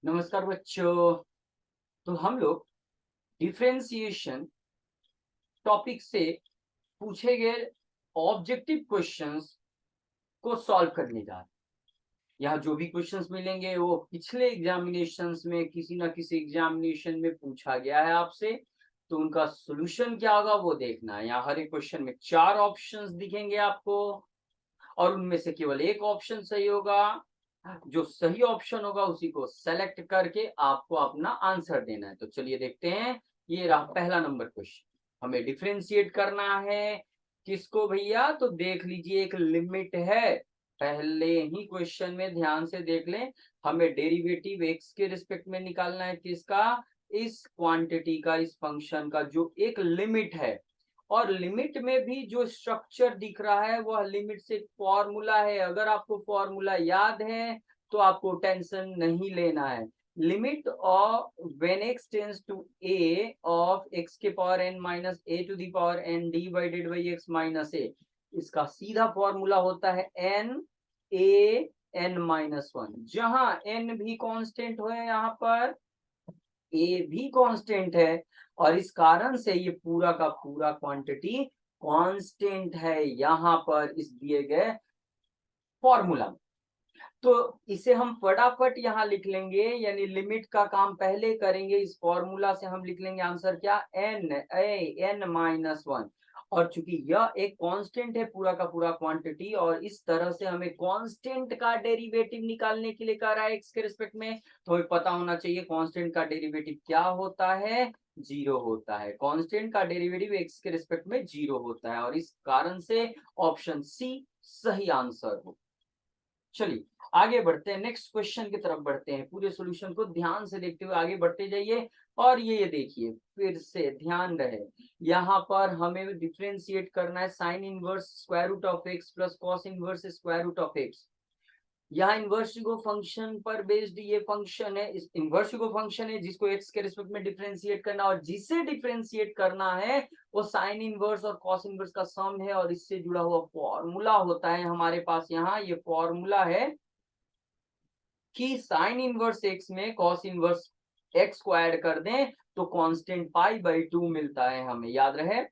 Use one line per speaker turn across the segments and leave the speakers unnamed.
नमस्कार बच्चों। तो हम लोग डिफरेंशिएशन टॉपिक से पूछे गए ऑब्जेक्टिव क्वेश्चंस को सॉल्व करने जा रहे हैं। यहाँ जो भी क्वेश्चंस मिलेंगे वो पिछले एग्जामिनेशंस में किसी ना किसी एग्जामिनेशन में पूछा गया है आपसे, तो उनका सॉल्यूशन क्या होगा वो देखना है। यहाँ हर एक क्वेश्चन में 4 ऑप्शंस दिखेंगे आपको और उनमें से केवल एक ऑप्शन सही होगा। जो सही ऑप्शन होगा उसी को सेलेक्ट करके आपको अपना आंसर देना है। तो चलिए देखते हैं। ये रहा पहला नंबर क्वेश्चन। हमें डिफरेंशिएट करना है किसको भैया? तो देख लीजिए, एक लिमिट है। पहले ही क्वेश्चन में ध्यान से देख लें। हमें डेरिवेटिव एक्स के रिस्पेक्ट में निकालना है किसका? इस क्वांटिटी का, इस फंक्शन का, जो एक लिमिट है। और लिमिट में भी जो स्ट्रक्चर दिख रहा है वह लिमिट से फॉर्मूला है। अगर आपको फॉर्मूला याद है तो आपको टेंशन नहीं लेना है। Limit of when x tends to a of x के power n minus a to the power n divided by x minus a, इसका सीधा फॉर्मूला होता है n a n माइनस 1, जहां n भी कांस्टेंट है, यहाँ पर ए भी कांस्टेंट है और इस कारण से ये पूरा का पूरा क्वांटिटी कांस्टेंट है यहाँ पर इस दिए गए फॉर्मूला में। तो इसे हम फटाफट यहाँ लिख लेंगे, यानी लिमिट का काम पहले करेंगे। इस फॉर्मूला से हम लिख लेंगे आंसर क्या? N minus 1। और चूंकि यह एक कांस्टेंट है पूरा का पूरा क्वांटिटी, और इस तरह से हमें कांस्टेंट का डेरिवेटिव निकालने के लिए कह रहा है एक्स के रिस्पेक्ट में, तो हमें पता होना चाहिए कांस्टेंट का डेरिवेटिव क्या होता है? जीरो होता है। कांस्टेंट का डेरिवेटिव एक्स के रिस्पेक्ट में जीरो होता है और इस कारण से ऑप्शन सी सही आंसर हो। चलिए आगे बढ़ते हैं, नेक्स्ट क्वेश्चन की तरफ बढ़ते हैं। पूरे सॉल्यूशन को ध्यान से देखते हुए आगे बढ़ते जाइए। और ये देखिए, फिर से ध्यान रहे, यहाँ पर हमें डिफरेंशिएट करना है sine inverse square root of x plus cos inverse square root of x. यहाँ इनवर्सिगो फंक्शन पर बेस्ड ये फंक्शन है, इस इनवर्सिगो फंक्शन है जिसको एक्स के रिस्पेक्ट में डिफरेंशिएट करना, और जिसे डिफरेंशिएट करना है वो साइन इनवर्स और कॉस इनवर्स का सम है, और इससे जुड़ा हुआ फॉर्मूला होता है हमारे पास। यहाँ ये फॉर्मूला है कि साइन इनवर्स एक्स में कॉस इनवर्स एक्स को ऐड कर दें तो कांस्टेंट पाई बाई 2 मिलता है। हमें याद रहे,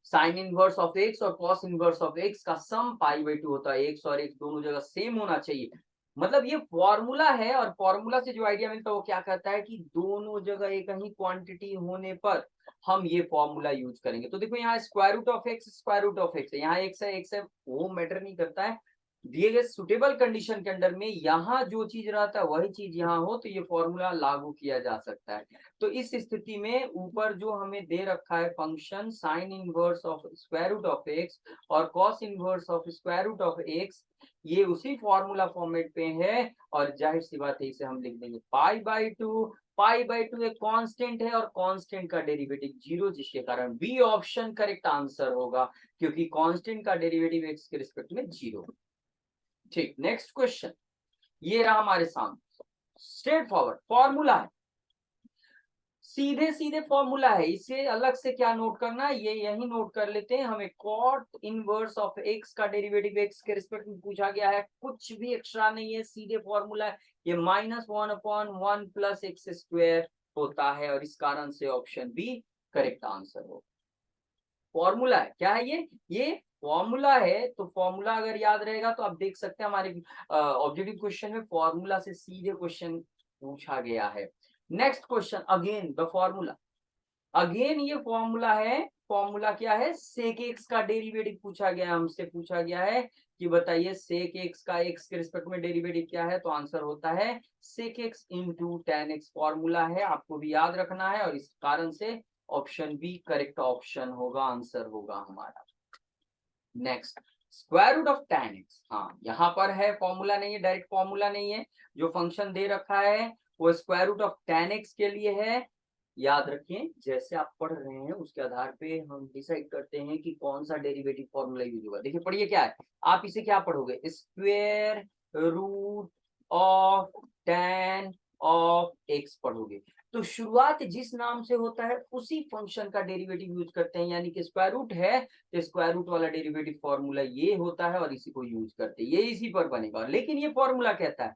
साइन इनवर्स ऑफ एक्स और कॉस इनवर्स ऑफ एक्स का सम पाई बाई 2 होता है। एक्स और एक्स दोनों जगह सेम होना चाहिए। मतलब ये फॉर्मूला है, और फॉर्मूला से जो आइडिया मिलता है वो क्या कहता है कि दोनों जगह एक ही क्वांटिटी होने पर हम ये फॉर्मूला यूज करेंगे। तो देखो, यहाँ square root of x square root of x है, यहाँ एक्स है, वो मैटर नहीं करता है। दिए गए सुटेबल कंडीशन के अंडर में यहाँ जो चीज रहता है वही चीज यहाँ हो तो ये फॉर्मूला लागू किया जा सकता है। तो इस स्थिति में ऊपर जो हमें दे रखा है function sine inverse of square root of x और cos inverse of square root of x, ये उसी फॉर्मूला फॉर्मेट पे है, और जाहिर सी बात है इसे हम लिख देंगे पाई बाई 2। पाई बाई 2 एक कांस्टेंट है और कांस्टेंट का डेरिवेटिव जीरो, जिसके कारण बी ऑप्शन करेक्ट आंसर होगा, क्योंकि कांस्टेंट का डेरिवेटिव एक्स के रिस्पेक्ट में जीरो। ठीक, नेक्स्ट क्वेश्चन ये रहा हमारे सामने। स्ट्रेट फॉरवर्ड फॉर्मूला है, सीधे सीधे फॉर्मूला है। इसे अलग से क्या नोट करना है, ये यही नोट कर लेते हैं। हमें कॉट इनवर्स ऑफ एक्स का डेरिवेटिव एक्स के रिस्पेक्ट में पूछा गया है, कुछ भी एक्स्ट्रा नहीं है, सीधे फॉर्मूला है। ये माइनस 1/1 प्लस एक्स स्क्वायर होता है, और इस कारण से ऑप्शन बी करेक्ट आंसर हो। फॉर्मूला है, क्या है ये फॉर्मूला है। तो फॉर्मूला अगर याद रहेगा तो आप देख सकते हैं हमारे ऑब्जेक्टिव क्वेश्चन में फॉर्मूला से सीधे क्वेश्चन पूछा गया है। Next question, again the formula, again ये फॉर्मूला है। फॉर्मूला क्या है? सेक एक्स का डेरिवेटिव पूछा गया है, हमसे पूछा गया है कि बताइए सेक एक्स का एक्स के रिस्पेक्ट में डेरिवेटिव क्या है, तो आंसर होता है sec x into tan x. Formula है, आपको भी याद रखना है, और इस कारण से ऑप्शन बी करेक्ट ऑप्शन होगा, आंसर होगा हमारा। Next, square root of tan x. हाँ, यहाँ पर है, फॉर्मूला नहीं है, डायरेक्ट फॉर्मूला नहीं है। जो फंक्शन दे रखा है वो square root of tan x के लिए है। याद रखिए, जैसे आप पढ़ रहे हैं उसके आधार पे हम डिसाइड करते हैं कि कौन सा डेरिवेटिव फॉर्मूला यूज होगा। देखिए पढ़िए क्या है, आप इसे क्या पढ़ोगे? Square root of tan of x पढ़ोगे। तो शुरुआत जिस नाम से होता है उसी फंक्शन का डेरिवेटिव यूज करते हैं, यानी कि स्क्वायर रूट है तो स्क्वायर रूट वाला डेरिवेटिव फॉर्मूला ये होता है, और इसी को यूज करते हैं, ये इसी पर बनेगा। लेकिन ये फॉर्मूला कहता है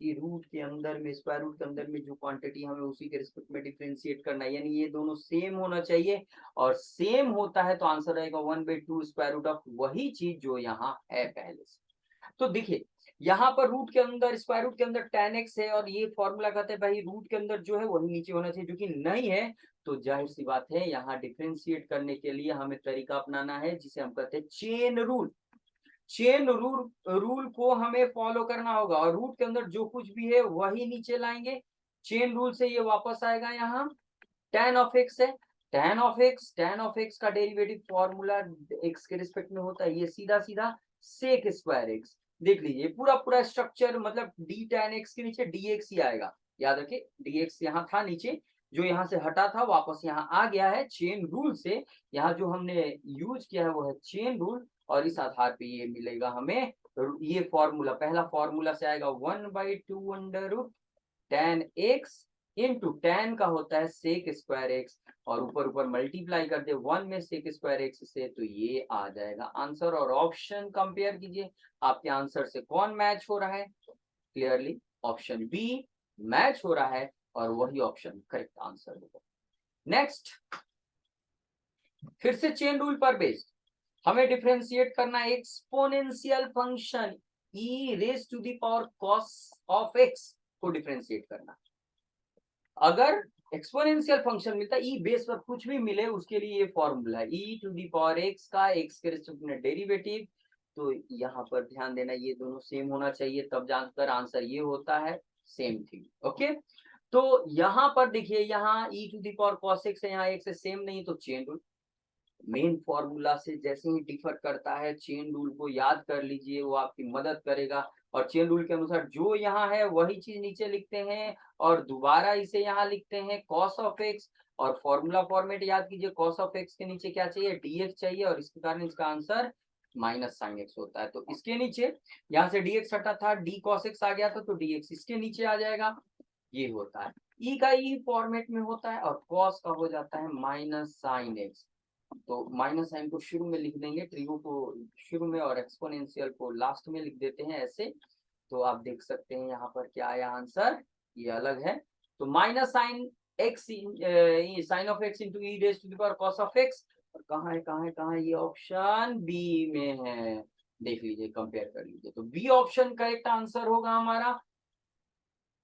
कि रूट के अंदर में, स्क्वायर रूट के अंदर में जो क्वांटिटी हमें उसी के रिस्पेक्ट में डिफरेंशिएट करना है, यानी ये दोनों सेम होना चाहिए, और सेम होता है तो आंसर रहेगा 1/2 स्क्वायर रूट ऑफ वही चीज जो यहाँ है पहले से। तो देखिए यहाँ पर रूट के अंदर, स्क्वायर रूट के अंदर tan x है, और ये फॉर्मूला कहते हैं भाई रूट के अंदर जो है वही नीचे होना चाहिए, जो कि नहीं है। तो जाहिर सी बात है यहाँ डिफरेंशिएट करने के लिए हमें तरीका अपनाना है जिसे हम कहते हैं चेन रूल। चेन रूल को हमें फॉलो करना होगा, और रूट के अंदर जो कुछ भी है वही नीचे लाएंगे। चेन रूल से ये वापस आएगा, यहाँ tan ऑफ x है, tan ऑफ x का डेरिवेटिव फॉर्मूला x के रिस्पेक्ट में होता है, ये सीधा सीधा सेक स्क्वायर x। देख लीजिए पूरा पूरा स्ट्रक्चर, मतलब d tan x के नीचे dx ही आएगा, याद रखिए dx यहाँ था नीचे, जो यहाँ से हटा था वापस यहाँ आ गया है चेन रूल से। यहाँ जो हमने यूज किया है वो है चेन रूल, और इस आधार पे ये मिलेगा हमें, ये फॉर्मूला पहला फॉर्मूला से आएगा 1/2 under root tan x into tan का होता है सेक स्क्वायर x, और ऊपर ऊपर मल्टीप्लाई कर दे 1 में सेक स्क्वायर x से, तो ये आ जाएगा आंसर। और ऑप्शन कंपेयर कीजिए, आपके आंसर से कौन मैच हो रहा है, क्लियरली ऑप्शन बी मैच हो रहा है, और वही ऑप्शन करेक्ट आंसर होगा। नेक्स्ट, फिर से चेन रूल पर बेस्ड हमें डिफरेंशिएट करना है exponential function e raise to the power cos of x को डिफरेंशिएट करना। अगर एक्सपोनेंशियल फंक्शन मिलता है, e बेस पर कुछ भी मिले उसके लिए ये फॉर्मूला है, e to the power x का x के रिस्पेक्ट में डेरिवेटिव। तो यहाँ पर ध्यान देना, ये दोनों सेम होना चाहिए, तब जानकर आंसर ये होता है सेम थिंग। ओके, तो यहाँ पर देखिए, यहाँ e to the power cos x है, यहाँ x से सेम नहीं, तो चेन रूल मेन फॉर्मूला से जैसे ही डिफर करता है, चेन रूल को याद कर लीजिए, वो आपकी मदद करेगा। और चेन रूल के अनुसार जो यहाँ है वही चीज नीचे लिखते हैं, और दोबारा इसे यहाँ लिखते हैं cos ऑफ x, और फॉर्मूला फॉर्मेट याद कीजिए, cos ऑफ x के नीचे क्या चाहिए, dx चाहिए, और इसके कारण इसका आंसर माइनस साइन x होता है। तो इसके नीचे यहाँ से dx हटा था, d cos x आ गया था, तो dx इसके नीचे आ जाएगा, ये होता है। e का e फॉर्मेट में होता है, और cos का हो जाता है माइनस साइन x। तो माइनस साइन को शुरू में लिख देंगे, ट्रिगो को शुरू में और एक्सपोनेंशियल को लास्ट में लिख देते हैं ऐसे। तो आप देख सकते हैं यहाँ पर क्या आया आंसर, ये अलग है। तो minus sine x, sine of x into e raise to the power cos of x, और कहाँ है ये ऑप्शन बी में है, देख लीजिए कंपेयर कर लीजिए, तो बी ऑप्शन करेक्ट आंसर होगा हमारा।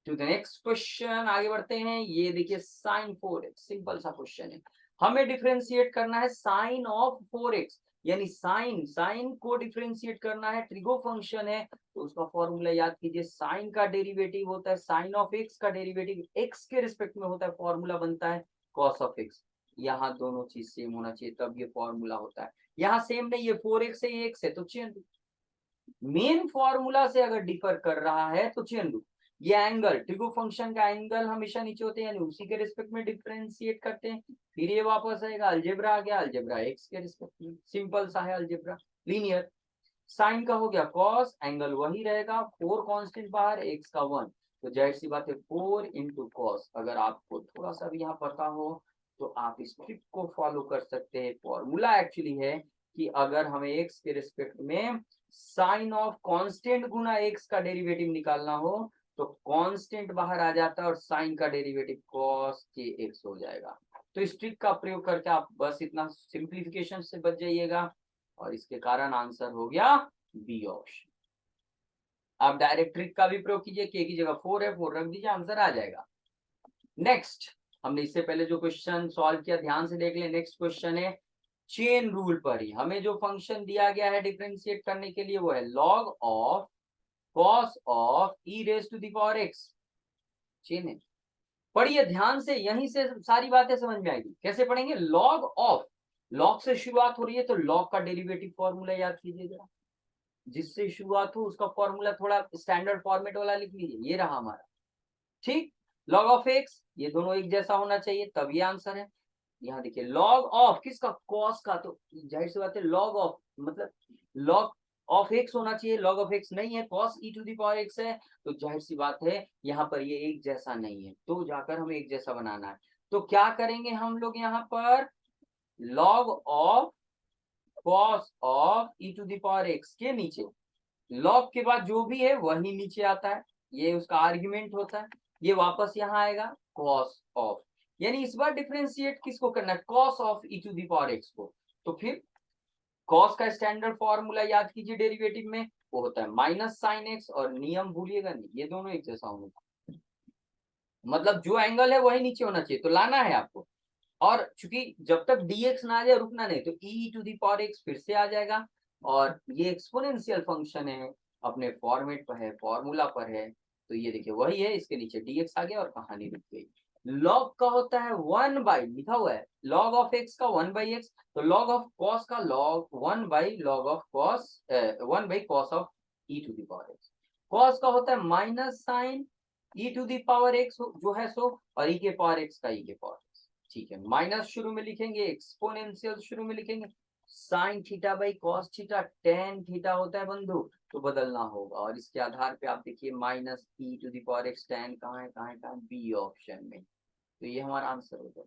टू द नेक्स्ट क्वेश्चन आगे बढ़ते हैं, ये देखिए साइन 4x, सिंपल सा क्वेश्चन है, हमें डिफरेंशिएट करना है साइन ऑफ 4x, यानी साइन को डिफरेंशिएट करना है, ट्रिगो फंक्शन है, तो उसका फॉर्मूला याद कीजिए, साइन का डेरिवेटिव होता है साइन ऑफ x का डेरिवेटिव x के रिस्पेक्ट में होता है, फॉर्मूला बनता है cos ऑफ x। यहाँ दोनों चीज सेम होना चाहिए तब ये फॉर्मूला होता है, यहाँ सेम नहीं, ये 4x है ये x है, तो चेन मेन फॉर्मूला से अगर डिफर कर रहा है तो चेन रूल। ये एंगल, ट्रिगो फंक्शन का एंगल हमेशा नीचे होते हैं, यानी उसी के रिस्पेक्ट में डिफरेंशिएट करते हैं, फिर ये वापस आएगा, अलजेब्रा आ गया, अलजेब्रा एक्स के रिस्पेक्ट में, सिंपल सा है अलजेब्रा, लीनियर। साइन का हो गया कॉस, एंगल वही रहेगा, 4 कांस्टेंट बाहर, एक्स का 1, तो जाहिर सी बात है 4 इंटू कॉस। अगर आपको थोड़ा सा भी यहाँ पता हो तो आप इस ट्रिक को फॉलो कर सकते हैं। फॉर्मूला एक्चुअली है कि अगर हमें एक्स के रिस्पेक्ट में साइन ऑफ कांस्टेंट गुना एक्स का डेरिवेटिव निकालना हो तो कांस्टेंट बाहर आ जाता है और साइन का डेरिवेटिव cos के एक्स हो जाएगा। तो इस ट्रिक का प्रयोग करके आप बस इतना सिंप्लीफिकेशन से बच जाइएगा, और इसके कारण आंसर हो गया बी ऑप्शन। आप डायरेक्ट ट्रिक का भी प्रयोग कीजिए, के की जगह 4 है, 4 रख दीजिए, आंसर आ जाएगा। नेक्स्ट, हमने इससे पहले जो क्वेश्चन सॉल्व किया ध्यान से देख ले। नेक्स्ट क्वेश्चन है चेन रूल पर ही, हमें जो फंक्शन दिया गया है डिफरेंशिएट करने के लिए वो है log of cos of e raise to the power x। Chain है, पढ़िए ध्यान से, यहीं से सारी बातें समझ में आएगी। कैसे पढ़ेंगे, log ऑफ, log से शुरुआत हो रही है तो log का डेरिवेटिव फॉर्मूला याद कीजिए जरा, जिससे शुरुआत हो उसका फॉर्मूला थोड़ा स्टैंडर्ड फॉर्मेट वाला लिख लीजिए, ये रहा हमारा, ठीक। log ऑफ x, ये दोनों एक जैसा होना चाहिए तब ये आंसर है। यहाँ देखिए log ऑफ किसका, cos का, तो जाहिर सी बात है log ऑफ मतलब log ऑफ x होना चाहिए, log ऑफ x नहीं है, cos e to the power x है, तो जाहिर सी बात है यहाँ पर ये एक जैसा नहीं है, तो जाकर हमें एक जैसा बनाना है। तो क्या करेंगे हम लोग यहाँ पर, log of cos of e to the power x के नीचे log के बाद जो भी है वही नीचे आता है, ये उसका आर्ग्यूमेंट होता है, ये वापस यहाँ आएगा कॉस ऑफ, यानी इस बार डिफरेंशिएट किसको करना है, cos of e to the power x को। तो फिर कॉस का स्टैंडर्ड फॉर्मूला याद कीजिए डेरिवेटिव में, वो होता है माइनस साइन एक्स, और नियम भूलिएगा नहीं, ये दोनों एक जैसा होगा, मतलब जो एंगल है वही नीचे होना चाहिए, तो लाना है आपको। और चूंकि जब तक dx ना आ जाए रुकना नहीं, तो e to the power x फिर से आ जाएगा, और ये एक्सपोनेंशियल फंक्शन है, अपने फॉर्मेट पर है, फॉर्मूला पर है, तो ये देखिए वही है, इसके नीचे dx आ गया और कहानी रुक गई। लॉग का होता है 1 बाई, लिखा हुआ है लॉग ऑफ x का 1 बाई एक्स, तो लॉग ऑफ कॉस का log 1 by log of cos 1 by cos of e to the power x। Cos का होता है minus sine e to the power x जो है सो, और e के पावर x का e के पावर, ठीक है। माइनस शुरू में लिखेंगे, एक्सपोनेंशियल शुरू में लिखेंगे, sine theta by cos theta, tan theta होता है बंधु, तो बदलना होगा, और इसके आधार पे आप देखिए minus e to the power x tan कहाँ है, कहाँ है, कहाँ, बी ऑप्शन में, तो ये हमारा आंसर होगा।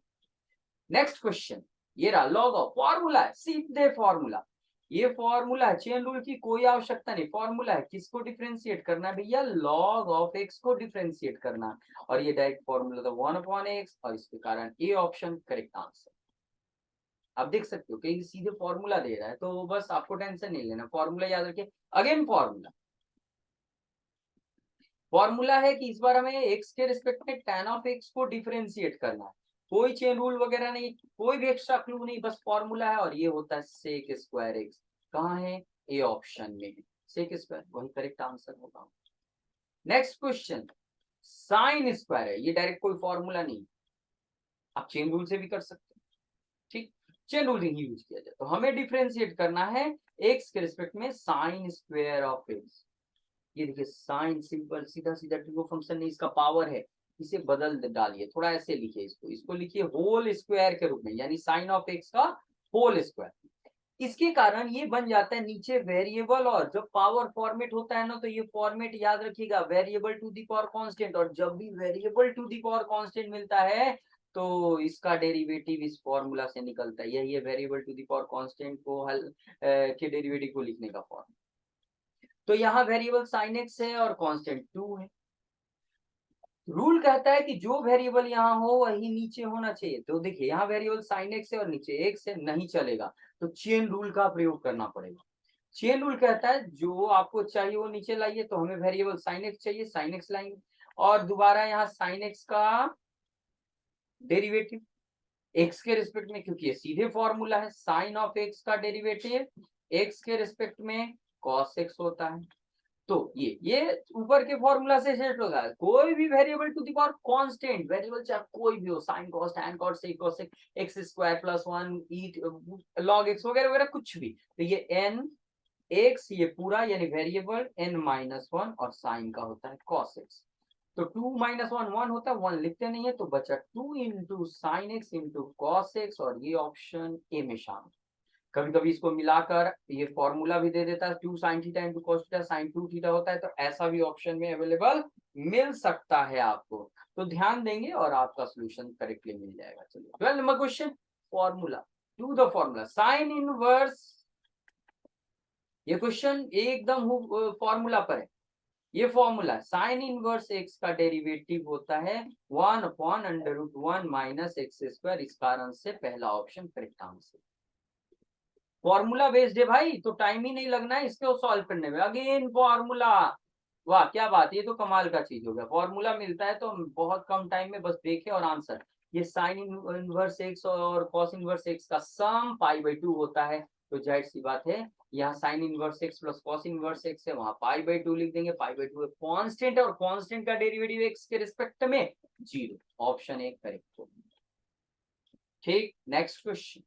नेक्स्ट क्वेश्चन, ये रहा लॉग ऑफ, फॉर्मूला है, सीधे फॉर्मूला, ये फॉर्मूला है, चेन रूल की कोई आवश्यकता नहीं, फॉर्मूला है, किसको डिफरेंशिएट करना है भैया, लॉग ऑफ एक्स को डिफरेंशिएट करना, और ये डायरेक्ट फॉर्मूला था 1/x, और इसके कारण ए ऑप्शन करेक्ट आंसर। आप देख सकते हो कहीं सीधे फॉर्मूला दे रहा है, तो बस आपको टेंशन नहीं लेना, फॉर्मूला याद रखिए। अगेन फॉर्मूला, फॉर्मूला है कि इस बार हमें एक्स के रिस्पेक्ट में tan ऑफ एक्स को डिफरेंशिएट करना है, कोई चेन रूल वगैरह नहीं, कोई भी एक्स्ट्रा क्लू नहीं, बस फॉर्मूला है, और ये होता है सेक स्क्वायर एक्स, कहाँ है, ए ऑप्शन में है, सेक स्क्वायर, वही करेक्ट आंसर होगा। नेक्स्ट क्वेश्चन, साइन स्क्वायर है, ये डायरेक्ट कोई फॉर्मूला नहीं, आप चेन रूल से भी कर सकते हैं, ठीक, चेन रूल ही यूज किया जाए, तो हमें डिफरेंशिएट करना है एक्स के रिस्पेक्ट में साइन स्क्वायर ऑफ एक्स, ये देखिए साइन सिंपल सीधा सीधा ट्रू फंक्शन नहीं, इसका पावर है, इसे बदल डालिए, थोड़ा ऐसे लिखिए, इसको लिखिए होल स्क्वायर के रूप में, यानी साइन ऑफ एक्स का होल स्क्वायर, इसके कारण ये बन जाता है नीचे वेरिएबल, और जब पावर फॉर्मेट होता है ना, तो ये फॉर्मेट याद रखिएगा, variable to the power constant, और जब भी variable to the power constant मिलता है तो इसका डेरिवेटिव इस फॉर्मूला से निकलता है, यही है variable to the power constant को हल के डेरिवेटिव को लिखने का फॉर्मूला। तो यहाँ वेरिएबल साइन एक्स है और कांस्टेंट 2 है, रूल कहता है कि जो वेरिएबल यहाँ हो वही नीचे होना चाहिए, तो देखिए यहाँ वेरिएबल साइन एक्स है और नीचे एक्स है, नहीं चलेगा, तो चेन रूल का प्रयोग करना पड़ेगा। चेन रूल कहता है जो आपको चाहिए वो नीचे लाइए, तो हमें वेरिएबल साइन एक्स चाहिए, साइन एक्स लाएंगे, और दोबारा यहाँ साइन एक्स का डेरिवेटिव एक्स के रिस्पेक्ट में, क्योंकि ये सीधे फॉर्मूला है, साइन ऑफ एक्स का डेरिवेटिव एक्स के रिस्पेक्ट में कॉस एक्स होता है, तो ये ऊपर के फॉर्मूला से सेट होता है, कोई भी variable to the power constant variable चाहे कोई भी हो, sine cos tan cosec cosec x square plus 1 e log x वगैरह वगैरह कुछ भी, तो ये एन एक्स ये पूरा यानी वेरिएबल n माइनस 1, और साइन का होता है कॉस एक्स, तो 2 माइनस 1 1 होता है, 1 लिखते नहीं है, तो बचा 2 into sine x into cos x, और ये ऑप्शन ए में शामिल। कभी कभी इसको मिलाकर ये फॉर्मूला भी दे देता है, 2 sine theta into cos theta, sine 2 theta होता है, तो ऐसा भी ऑप्शन में अवेलेबल मिल सकता है आपको, तो ध्यान देंगे और आपका सोल्यूशन करेक्टली मिल जाएगा। चलिए 12 number question, formula, to the formula sine inverse, ये क्वेश्चन एकदम फॉर्मूला पर है, ये फॉर्मूला साइन इनवर्स एक्स का डेरिवेटिव होता है 1/√1 माइनस एक्स स्क्वायर, इस कारण से पहला option correct answer. Formula based है भाई, तो टाइम ही नहीं लगना है इसको सॉल्व करने में, अगेन फॉर्मूला, वाह क्या बात, ये तो कमाल का चीज हो गया, फॉर्मूला मिलता है तो बहुत कम टाइम में बस देखे और आंसर। ये साइन इनवर्स एक्स और कॉस इनवर्स एक्स का सम π/2 होता है, तो जाहिर सी बात है यहाँ sign inverse x plus cos inverse x है, वहां π/2 लिख देंगे, π/2 कांस्टेंट है, और कांस्टेंट का डेरिवेटिव एक्स के रिस्पेक्ट में 0, ऑप्शन ए करेक्ट होगा। ठीक, नेक्स्ट क्वेश्चन,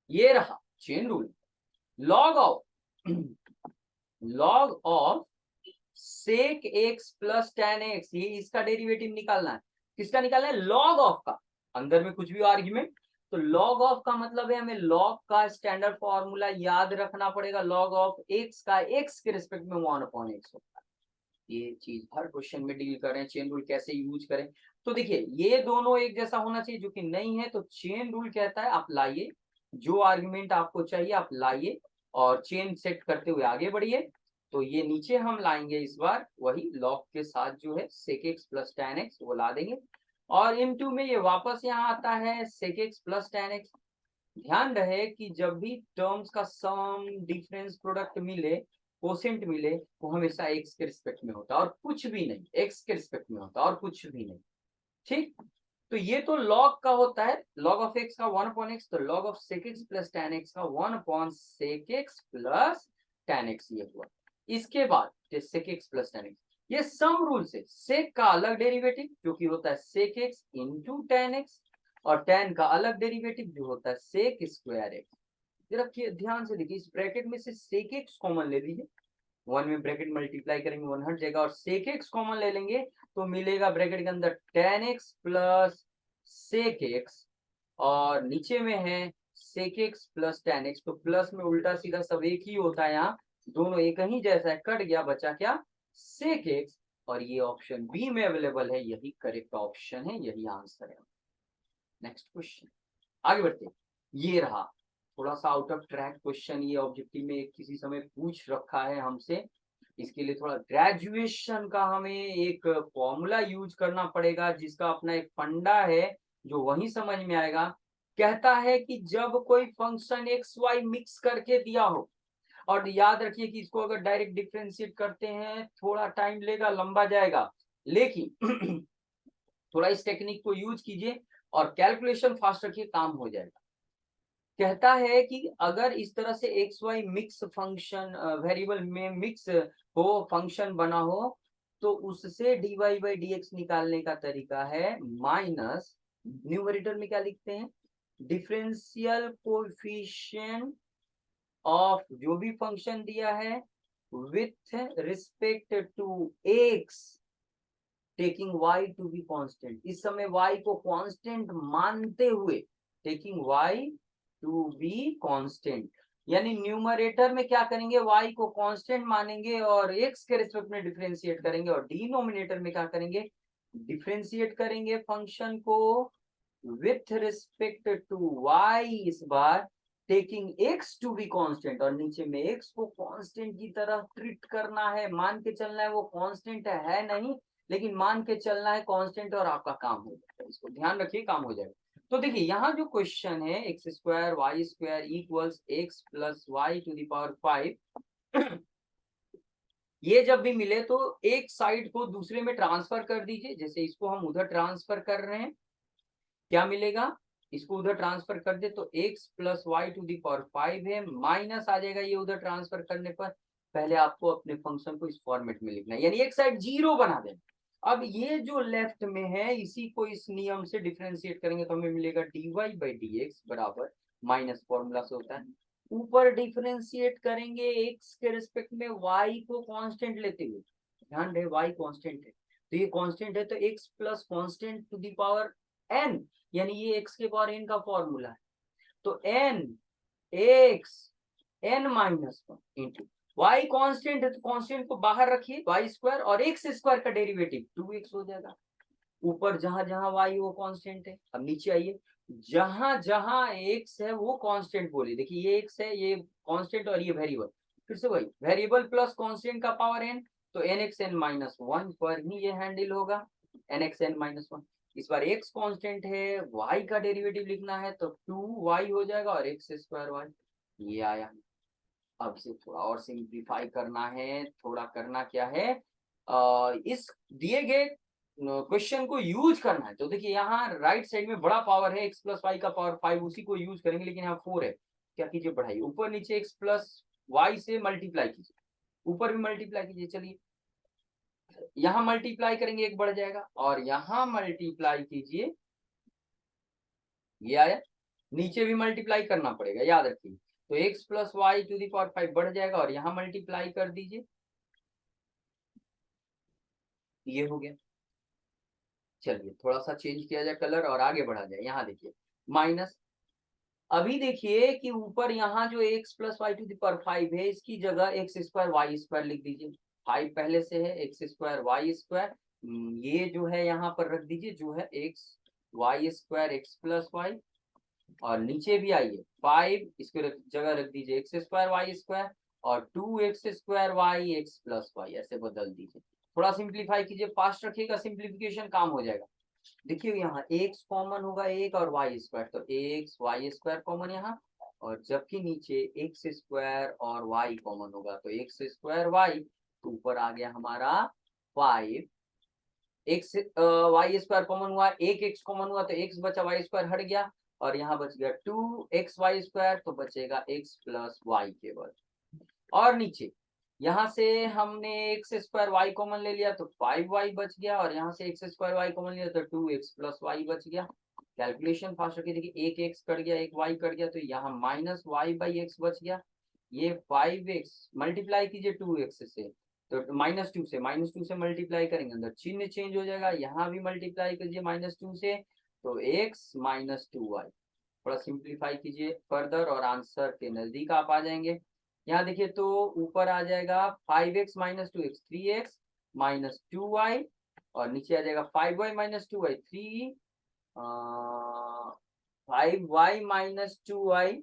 ये रहा chain rule, log of log of sec x plus tan x, ये इसका डेरिवेटिव निकालना है, किसका निकालना है, लॉग ऑफ का, अंदर में कुछ भी आर्ग्यूमेंट, तो लॉग ऑफ का मतलब है हमें लॉग का स्टैंडर्ड फॉर्मूला याद रखना पड़ेगा, लॉग ऑफ एक्स का एक्स के रिस्पेक्ट में 1/x होता है, ये चीज हर क्वेश्चन में डील करें, चेन रूल कैसे यूज करें, तो देखिए ये दोनों एक जैसा होना चाहिए, जो कि नहीं है, तो चेन रूल कहता है आप लाइए, जो आर्ग्यूमेंट आपको चाहिए आप लाइए, और चेन सेट करते हुए आगे बढ़िए, तो ये नीचे हम लाएंगे इस बार वही लॉग के साथ जो है sec x plus tan x वो ला देंगे, और m2 में ये वापस यहाँ आता है sec x plus tan x। ध्यान रहे कि जब भी टर्म्स का सम डिफरेंस प्रोडक्ट मिले, कोसेंट मिले, वो हमेशा x के रिस्पेक्ट में होता है और कुछ भी नहीं, x के रिस्पेक्ट में होता है और कुछ भी नहीं। ठीक, तो ये तो log का होता है, log ऑफ x का 1/x, तो log of sec x plus tan x का 1/sec x plus tan x ये हुआ। इसके बाद sec x plus tan x, ये सम रूल से sec का अलग डेरिवेटिव जो कि होता है sec x into tan x, और tan का अलग डेरिवेटिव जो होता है sec स्क्वायर x। जरा ध्यान से देखिए, इस ब्रैकेट में से sec x कॉमन ले लीजिए, 1 में ब्रैकेट मल्टीप्लाई करेंगे 1 हट जाएगा, और sec x कॉमन ले लेंगे तो मिलेगा ब्रैकेट के अंदर tan x plus sec x, और नीचे में है sec x plus tan x। तो प्लस में उल्टा सीधा सब एक ही होता है, यहाँ दोनों एक ही जैसा है, कट गया, बचा क्या sec x, और ये ऑप्शन बी में अवेलेबल है, यही करेक्ट ऑप्शन है, यही आंसर है। नेक्स्ट क्वेश्चन, आगे बढ़ते हैं। ये रहा थोड़ा सा आउट ऑफ ट्रैक क्वेश्चन, ये ऑब्जेक्टिव में किसी समय पूछ रखा है हमसे, इसके लिए थोड़ा ग्रेजुएशन का हमें एक फॉर्मूला यूज करना पड़ेगा, जिसका अपना एक फंडा है जो वही समझ में आएगा। कहता है कि जब कोई फंक्शन एक्स वाई मिक्स करके दिया हो, और याद रखिए कि इसको अगर डायरेक्ट डिफरेंशिएट करते हैं थोड़ा टाइम लेगा, लंबा जाएगा, लेकिन थोड़ा इस टेक्निक को यूज कीजिए और कैलकुलेशन फास्ट रखिए, काम हो जाएगा। कहता है कि अगर इस तरह से x y mix function variable में मिक्स हो, फंक्शन बना हो, तो उससे dy बाई dx निकालने का तरीका है माइनस, न्यूमरेटर में क्या लिखते हैं, डिफरेंशियल कोएफिशिएंट ऑफ जो भी फंक्शन दिया है with respect to x taking y to be constant. इस समय y को कांस्टेंट मानते हुए, taking y to be constant, यानी न्यूमरेटर में क्या करेंगे, y को कांस्टेंट मानेंगे और x के रिस्पेक्ट में डिफरेंशिएट करेंगे, और डिनोमिनेटर में क्या करेंगे, डिफरेंशिएट करेंगे फंक्शन को विथ रिस्पेक्ट टू y इस बार, taking x to be constant, और नीचे में x को कांस्टेंट की तरह ट्रीट करना है, मान के चलना है वो कांस्टेंट है नहीं, लेकिन मान के चलना है कांस्टेंट, और आपका काम हो जाएगा। इसको ध्यान रखिए, काम हो जाएगा। तो देखिए यहाँ जो क्वेश्चन है x square y square equals x plus y to the power 5, ये जब भी मिले तो एक साइड को दूसरे में ट्रांसफर कर दीजिए, जैसे इसको हम उधर ट्रांसफर कर रहे हैं, क्या मिलेगा, इसको उधर ट्रांसफर कर दे तो x plus y to the power 5 है, माइनस आ जाएगा ये उधर ट्रांसफर करने पर। पहले आपको अपने फंक्शन को इस फॉर्मेट में लिखना है, यानी एक साइड जीरो बना देना। अब ये जो लेफ्ट में है इसी को इस नियम से डिफरेंशिएट करेंगे तो हमें मिलेगा dy बाई dx बराबर, माइनस फॉर्मूला से होता है, ऊपर डिफरेंशिएट करेंगे x के रिस्पेक्ट में y को कांस्टेंट लेते हुए, ध्यान रहे y कांस्टेंट है, तो ये कांस्टेंट है तो x plus constant to the power n, यानी ये x के पावर n का फॉर्मूला है, तो n x n minus 1 into y constant है, तो कांस्टेंट को बाहर रखिए y स्क्वायर, और x स्क्वायर का डेरिवेटिव 2x हो जाएगा। ऊपर जहां जहां y वो कांस्टेंट है, अब नीचे आइए, जहां जहां x है वो कांस्टेंट बोलिए, देखिए ये x है, ये कांस्टेंट, और ये वेरिएबल, फिर से वही वेरिएबल प्लस कांस्टेंट का पावर n, तो nx n माइनस 1 पर ही ये हैंडल होगा, nx n माइनस 1। इस बार x कांस्टेंट है, y का डेरिवेटिव लिखना है तो 2y हो जाएगा, और x स्क्वायर y, ये आया। अब इसे थोड़ा और सिंप्लीफाई करना है, थोड़ा करना क्या है, इस दिए गए क्वेश्चन को यूज करना है। तो देखिए यहाँ राइट साइड में बड़ा पावर है x प्लस वाई का पावर 5, उसी को यूज करेंगे, लेकिन यहाँ 4 है, क्या कीजिए बढ़ाइए, ऊपर नीचे x प्लस वाई से मल्टीप्लाई कीजिए, ऊपर भी मल्टीप्लाई कीजिए, चलिए यहाँ मल्टीप्लाई करेंगे एक बढ़ जाएगा, और यहाँ मल्टीप्लाई कीजिए, ये आया, नीचे भी मल्टीप्लाई करना पड़ेगा, याद रखिए, तो x plus y to the power 5 बढ़ जाएगा, और यहाँ मल्टीप्लाई कर दीजिए, ये हो गया। चलिए थोड़ा सा चेंज किया जाए कलर और आगे बढ़ा जाए, यहाँ देखिए माइनस, अभी देखिए कि ऊपर यहाँ जो x plus y to the power 5 है, इसकी जगह एक्स स्क्वायर वाई स्क्वायर लिख दीजिए, 5 पहले से है, एक्स स्क्वायर वाई स्क्वायर, ये जो है यहाँ पर रख दीजिए, जो है x y square x plus y, और नीचे भी आइए 5, इसको जगह रख दीजिए एक्स स्क्वायर वाई स्क्वायर, और 2x² y x plus Y ऐसे बदल दीजिए। थोड़ा सिंप्लीफाई कीजिए, फास्ट रखिएगा, सिंप्लीफिकेशन काम हो जाएगा। देखिए यहाँ x कॉमन होगा एक और y², तो x y² कॉमन यहाँ, और जबकि नीचे x² और y कॉमन होगा तो x² y, तो ऊपर आ गया हमारा 5 x y² कॉमन हुआ, एक x कॉमन हुआ तो x बचा, y² हट गया, और यहाँ बच गया 2xy², तो बचेगा x प्लस वाई केवल। और नीचे यहाँ से हमने x² y कॉमन ले लिया तो 5y बच गया, और यहाँ से x² y कॉमन लिया तो 2x प्लस वाई बच गया। कैलकुलेशन फास्ट रखिए, देखिए एक x कट गया, एक y कट गया, तो यहाँ माइनस वाई बाई एक्स बच गया। ये 5x मल्टीप्लाई कीजिए 2x से, तो -2 से, -2 से मल्टीप्लाई करेंगे, अंदर चिन्ह चेंज हो जाएगा, यहाँ भी मल्टीप्लाई कीजिए -2 से, तो x -2y। थोड़ा सिंप्लीफाई कीजिए फर्दर और आंसर के नजदीक आप आ जाएंगे। यहाँ देखिए तो ऊपर आ जाएगा 5x - 2x 3x - 2y, और नीचे आ जाएगा 5y - 2y 5y - 2y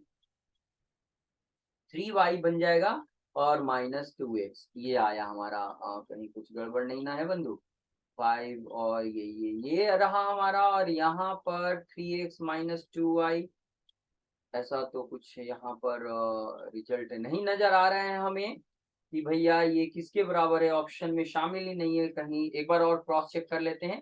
3y बन जाएगा, और -2x ये आया हमारा। कहीं कुछ गड़बड़ नहीं ना है बंधु। 5 और ये रहा हमारा, और यहाँ पर 3x - 2y, ऐसा तो कुछ यहाँ पर रिजल्ट नहीं नजर आ रहे हैं हमें कि भैया ये किसके बराबर है, ऑप्शन में शामिल ही नहीं है कहीं। एक बार और क्रॉस चेक कर लेते हैं।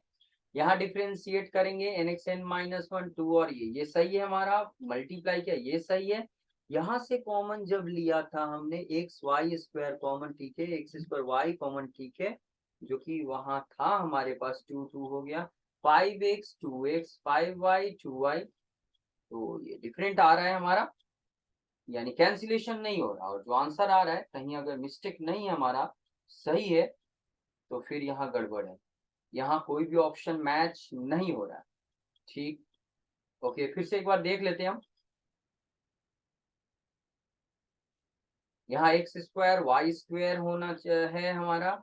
यहाँ डिफ्रेंशिएट करेंगे nxn-1 2, और ये सही है हमारा, मल्टीप्लाई किया ये सही है। यहाँ से कॉमन जब लिया था हमने xy² कॉमन, ठीक है, x² y कॉमन, ठीक है, जो कि वहां था हमारे पास 2 2 हो गया, 5x 2x 5y 2y, तो ये डिफरेंट आ रहा है हमारा, यानी कैंसिलेशन नहीं हो रहा, और जो आंसर आ रहा है कहीं अगर मिस्टेक नहीं है हमारा, सही है, तो फिर यहाँ गड़बड़ है, यहाँ कोई भी ऑप्शन मैच नहीं हो रहा है। ठीक, ओके, फिर से एक बार देख लेते हैं हम। यहाँ x² होना है हमारा।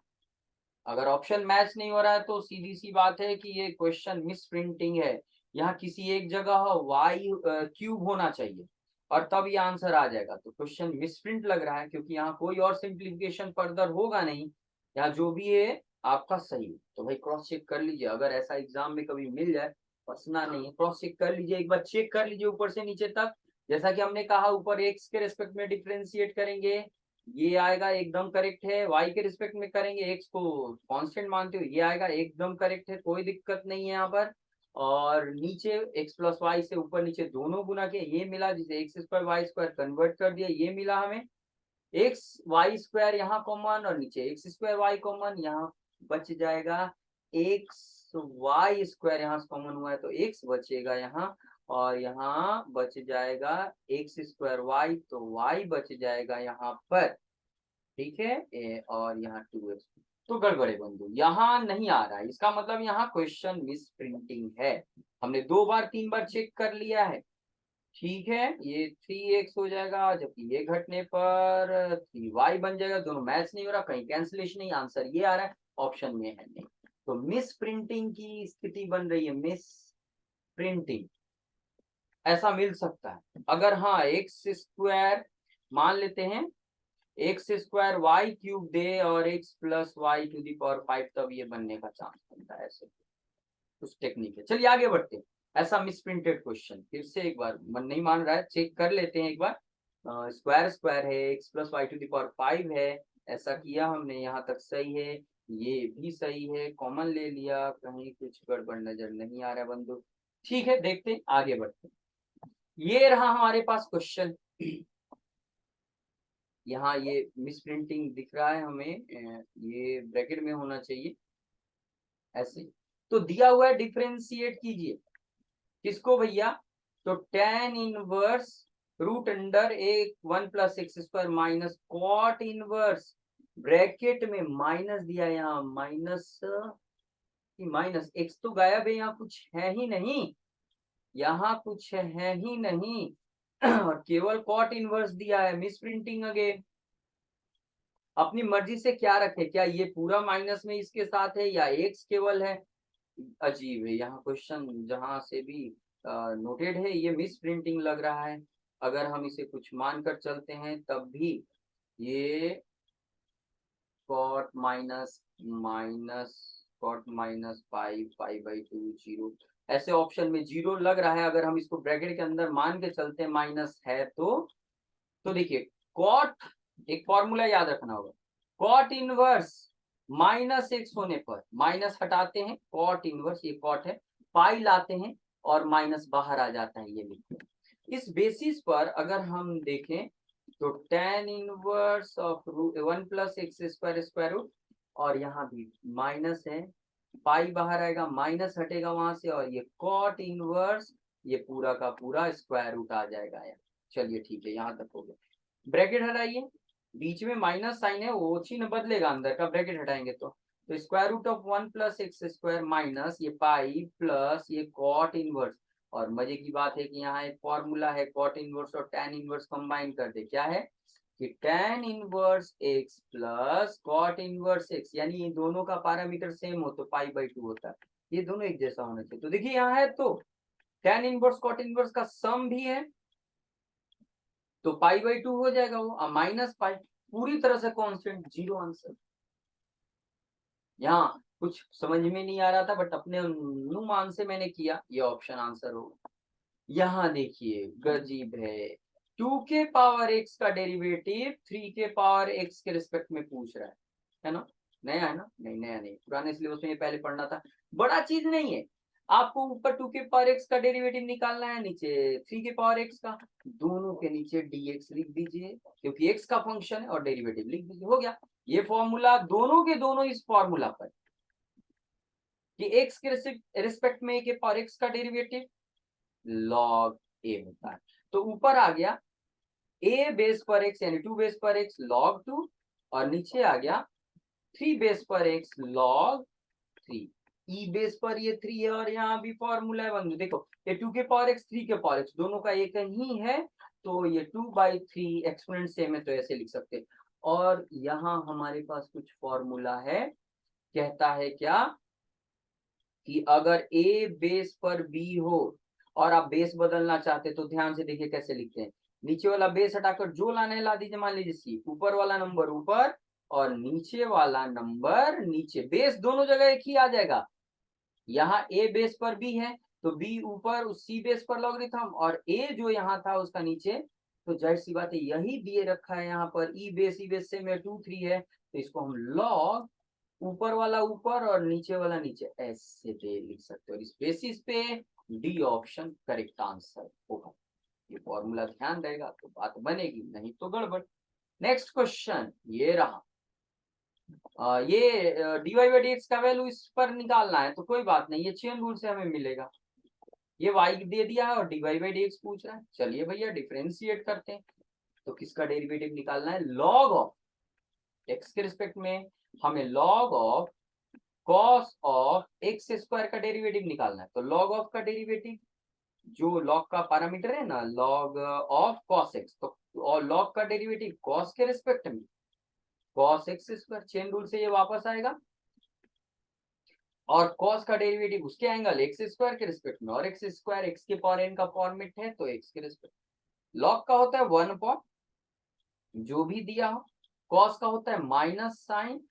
अगर ऑप्शन मैच नहीं हो रहा है तो सीधी सी बात है कि ये क्वेश्चन मिस प्रिंटिंग है। यहाँ किसी एक जगह y³ होना चाहिए, और तब ये आंसर आ जाएगा। तो क्वेश्चन मिस प्रिंट लग रहा है, क्योंकि यहाँ कोई और सिंप्लीफिकेशन फर्दर होगा नहीं। यहाँ जो भी है आपका सही है। तो भाई क्रॉस चेक कर लीजिए, अगर ऐसा एग्जाम में कभी मिल जाए, फंसना नहीं है, क्रॉस चेक कर लीजिए, एक बार चेक कर लीजिए ऊपर से नीचे तक। जैसा कि हमने कहा, ऊपर x के रेस्पेक्ट में डिफ्रेंशिएट करेंगे, ये आएगा एकदम करेक्ट है। y के रिस्पेक्ट में करेंगे, x को कांस्टेंट मानते हो, ये आएगा एकदम करेक्ट है, कोई दिक्कत नहीं है यहाँ पर। और नीचे x प्लस वाई से ऊपर नीचे दोनों गुना के ये मिला, जिसे x² y² कन्वर्ट कर दिया, ये मिला हमें। xy² यहाँ कॉमन, और नीचे x² y कॉमन, यहाँ बच जाएगा xy² यहाँ से कॉमन हुआ है तो x बचेगा यहाँ, और यहाँ बच जाएगा x² y, तो y बच जाएगा यहाँ पर, ठीक है, और यहाँ 2x। तो गड़बड़े बंधु, यहाँ नहीं आ रहा है, इसका मतलब यहाँ क्वेश्चन मिस प्रिंटिंग है। हमने 2 बार 3 बार चेक कर लिया है, ठीक है, ये 3x हो जाएगा, जबकि ये घटने पर 3y बन जाएगा, दोनों मैच नहीं हो रहा, कहीं कैंसिलेशन नहीं, आंसर ये आ रहा है, ऑप्शन में है नहीं। तो मिस प्रिंटिंग की स्थिति बन रही है, मिस प्रिंटिंग, ऐसा मिल सकता है। अगर हाँ x² मान लेते हैं, x² y³ दे और x plus y to the power 5, तब ये बनने का चांस बनता है। ऐसे कुछ टेक्निक है। चलिए आगे बढ़ते हैं। ऐसा मिसप्रिंटेड क्वेश्चन फिर से एक बार, मन नहीं मान रहा है, चेक कर लेते हैं एक बार। स्क्वायर स्क्वायर है, x plus y to the power 5 है, ऐसा किया हमने, यहाँ तक सही है, ये भी सही है, कॉमन ले लिया, कहीं कुछ गड़बड़ नजर नहीं आ रहा है बंधु। ठीक है, देखते हैं, आगे बढ़ते हैं। ये रहा हमारे पास क्वेश्चन। यहाँ ये मिसप्रिंटिंग दिख रहा है हमें, ये ब्रैकेट में होना चाहिए ऐसे। तो दिया हुआ है, डिफरेंशिएट कीजिए किसको भैया, तो tan इनवर्स रूट अंडर एक 1 plus x² minus cot inverse, bracket में माइनस दिया, यहाँ माइनस माइनस, x तो गायब है, यहाँ कुछ है ही नहीं, यहाँ कुछ है ही नहीं, और केवल कॉट इनवर्स दिया है। मिस प्रिंटिंग अगेन, अपनी मर्जी से क्या रखे, क्या ये पूरा माइनस में इसके साथ है, या x केवल है, अजीब है। यहाँ क्वेश्चन जहां से भी नोटेड है, ये मिस प्रिंटिंग लग रहा है। अगर हम इसे कुछ मानकर चलते हैं तब भी ये cot minus minus cot minus pi pi by 2 zero, ऐसे ऑप्शन में जीरो लग रहा है। अगर हम इसको ब्रैकेट के अंदर मान के चलते हैं माइनस है तो देखिए कॉट, एक फॉर्मूला याद रखना होगा, कॉट इनवर्स माइनस एक्स होने पर माइनस हटाते हैं, कॉट इनवर्स ये कॉट है, पाई लाते हैं और माइनस बाहर आ जाता है, ये लिखते हैं। इस बेसिस पर अगर हम देखें तो tan inverse of 1 plus x square square root, और यहाँ भी माइनस है, पाई बाहर आएगा, माइनस हटेगा वहां से, और ये कॉट इनवर्स ये पूरा का पूरा स्क्वायर रूट आ जाएगा यार। चलिए ठीक है, यहाँ तक हो गया। ब्रैकेट हटाइए, बीच में माइनस साइन है, वो चिन्ह बदलेगा अंदर का, ब्रैकेट हटाएंगे तो square root of 1 plus x square minus ये पाई प्लस ये कॉट इनवर्स। और मजे की बात है कि यहाँ एक फॉर्मूला है, कॉट इनवर्स और टैन इनवर्स कंबाइन कर दे, क्या है कि tan inverse x plus cot inverse x, यानी ये दोनों का पैरामीटर सेम हो तो पाई बाई 2 होता है, ये दोनों एक जैसा होना चाहिए। तो देखिए यहाँ है तो टैन इनवर्स कॉट इनवर्स का सम भी है तो पाई बाई 2 हो जाएगा वो, माइनस पाई पूरी तरह से कांस्टेंट, जीरो आंसर। यहाँ कुछ समझ में नहीं आ रहा था बट अपने अनुमान से मैंने किया, ये ऑप्शन आंसर होगा। यहाँ देखिए गजीब है, 2 के पावर x का डेरिवेटिव 3 के पावर x के रिस्पेक्ट में पूछ रहा है ना? नया है ना? नहीं नया नहीं, पुराने सिलेबस में ये पहले पढ़ना था, बड़ा चीज नहीं है। आपको ऊपर 2 के पावर x का डेरिवेटिव निकालना है, नीचे 3 के पावर x का, दोनों के नीचे dx लिख दीजिए क्योंकि x का फंक्शन है, और डेरिवेटिव लिख दीजिए, हो गया। ये फॉर्मूला दोनों के दोनों इस फॉर्मूला पर कि x के रिस्पेक्ट में a के पावर x का डेरिवेटिव लॉग a होता है। तो ऊपर आ गया a बेस पर x यानी 2 बेस पर x लॉग 2, और नीचे आ गया 3 बेस पर x लॉग 3। e बेस पर ये 3 है और यहाँ भी फॉर्मूला है बंधु, देखो ये 2 के पावर x 3 के पावर x दोनों का एक ही है, तो ये 2/3 एक्सपोनेंट सेम है तो ऐसे लिख सकते हैं। और यहाँ हमारे पास कुछ फॉर्मूला है, कहता है क्या कि अगर a बेस पर b हो और आप बेस बदलना चाहते तो ध्यान से देखिए कैसे लिखते हैं, नीचे वाला बेस हटाकर जो लाना है ला दीजिए, मान लीजिए c, ऊपर वाला नंबर ऊपर और नीचे वाला नंबर नीचे, बेस दोनों जगह एक ही आ जाएगा। यहाँ a बेस पर b है तो b ऊपर उस c बेस पर लॉगरिथम, और a जो यहाँ था उसका नीचे, तो जाहिर सी बात है यही दिए रखा है यहाँ पर, e बेस से में 2 3 है तो इसको हम लॉग ऊपर वाला ऊपर और नीचे वाला नीचे ऐसे पे लिख सकते हो। इस बेसिस पे डी ऑप्शन करेक्ट आंसर होगा। ये फॉर्मूला ध्यान रहेगा तो बात बनेगी, नहीं तो गड़बड़। नेक्स्ट क्वेश्चन ये रहा, ये dy बाई डी एक्स का वैल्यू इस पर निकालना है तो कोई बात नहीं, ये चेन रूल से हमें मिलेगा। ये y दे दिया है और dy बाई डी एक्स पूछ रहा है, चलिए भैया डिफरेंशिएट करते हैं। तो किसका डेरिवेटिव निकालना है, लॉग ऑफ x के रिस्पेक्ट में हमें log of cos of x square का डेरिवेटिव निकालना है। तो लॉग ऑफ का डेरिवेटिव जो लॉग का पैरामीटर है ना, लॉग ऑफ कॉस एक्स, तो और लॉग का डेरिवेटिव कॉस के रिस्पेक्ट में cos x square, chain rule से ये वापस आएगा, और कॉस का डेरिवेटिव उसके एंगल एक्स स्क्वायर के रिस्पेक्ट में, और एक्स स्क्वायर एक्स के पावर एन का फॉर्मेट है तो एक्स के रिस्पेक्ट। लॉग का होता है 1 अपॉन जो भी दिया हो, कॉस का होता है माइनस साइन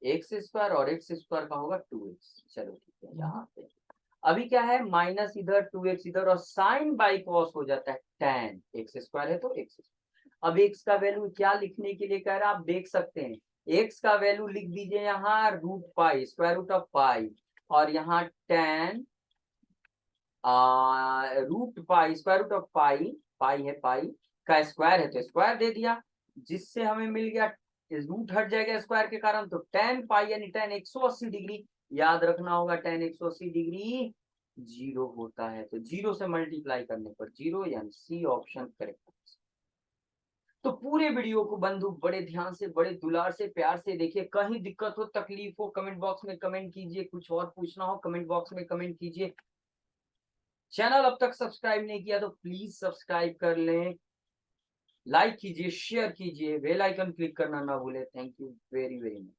एक्स स्क्वायर, और एक्स स्क्वायर का होगा 2x। चलो ठीक है, यहाँ पे अभी क्या है, माइनस इधर 2x इधर, और साइन बाई कॉस हो जाता है tan, एक्स स्क्वायर है तो एक्स। अब x का वैल्यू क्या लिखने के लिए कह रहा है, आप देख सकते हैं x का वैल्यू लिख दीजिए यहाँ root pi, square root of pi, और यहाँ tan root pi, square root of pi, pi है पाई का स्क्वायर है तो स्क्वायर दे दिया, जिससे हमें मिल गया रूट हट जाएगा स्क्वायर के कारण, तो tan पाई यानी tan 180 डिग्री, याद रखना होगा tan 180 डिग्री जीरो होता है, तो जीरो से मल्टीप्लाई करने पर जीरो, यानी सी ऑप्शन करेक्ट। तो पूरे वीडियो को बंधु बड़े ध्यान से, बड़े दुलार से, प्यार से देखिए, कहीं दिक्कत हो तकलीफ हो कमेंट बॉक्स में कमेंट कीजिए, कुछ और पूछना हो कमेंट बॉक्स में कमेंट कीजिए। चैनल अब तक सब्सक्राइब नहीं किया तो प्लीज सब्सक्राइब कर लें, लाइक कीजिए, शेयर कीजिए, बेल आइकन क्लिक करना ना भूले। Thank you very very much.